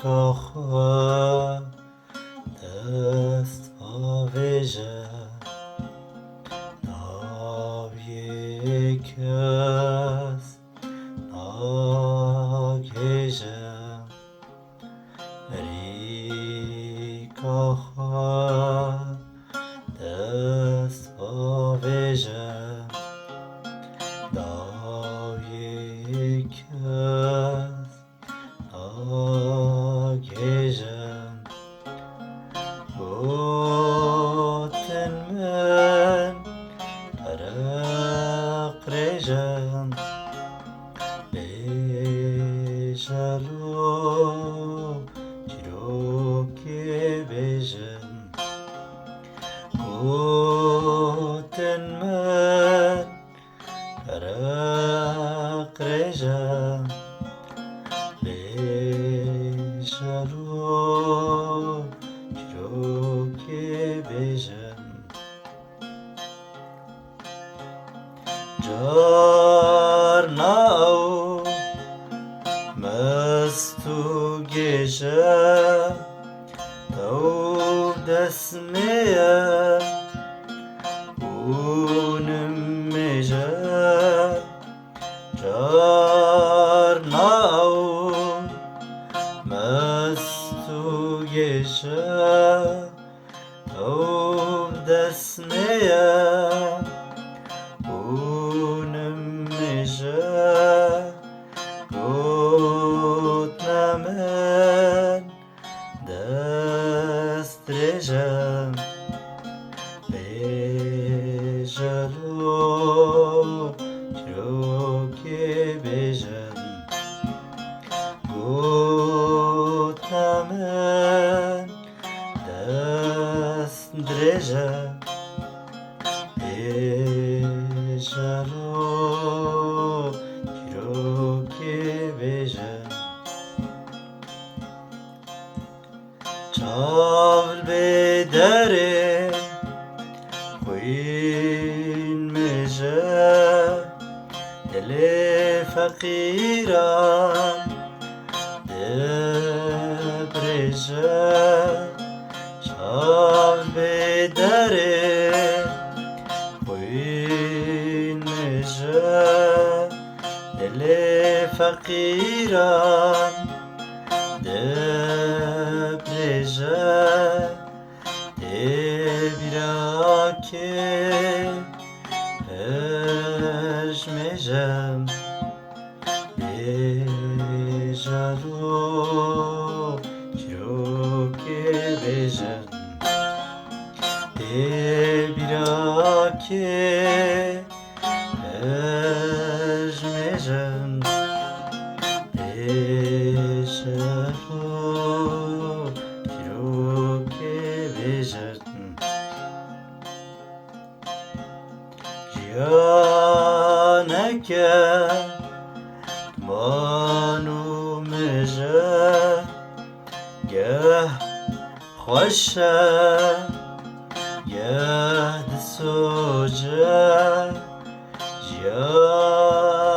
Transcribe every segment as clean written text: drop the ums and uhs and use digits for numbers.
کاخ دست آویژه ناوی کس ناگیژه ری کاخ دست آویژه ناوی کس ناگیژه گوتن من عرق ریژم بیشلو چیروکی بیژم گوتن من عرق ریژم بیشلو چیروکی بیژم جارناو مستو گیشه تو دسمیه اونم میشه جارناو مستو گیشه تو دسمیه اونم میشه گوت نمن دست ریژم بیجلو چروکی بیژم گوت نمن دست ریژم بیجلو چروکی بیژم چاول بدره خوین میشه دل فقیران دبریشه چاول بدره خوین میشه دل فقیران دبریشه دبیرا که پشمژم بیجلو چروکی بیژم دبیرا که پشمژم بیجلو چروکی بیژم جیانکه مانو میشه گه خوشه گه دسوجه جیانکه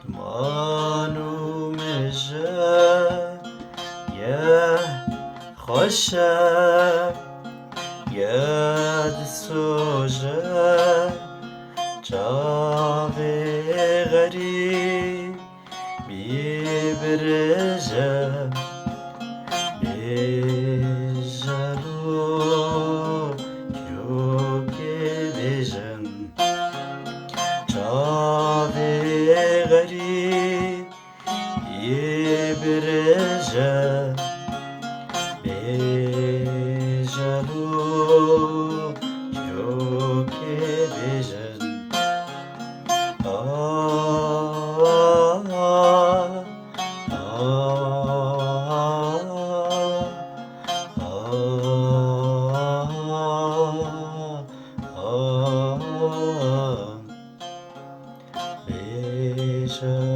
مانو میشه گه خوشه گه دسوجه چاوی غریب بیبرژه بیجلو چروکی بیژم چاوی غریب بیبرژه بیجلو چروکی بیژم بیژلو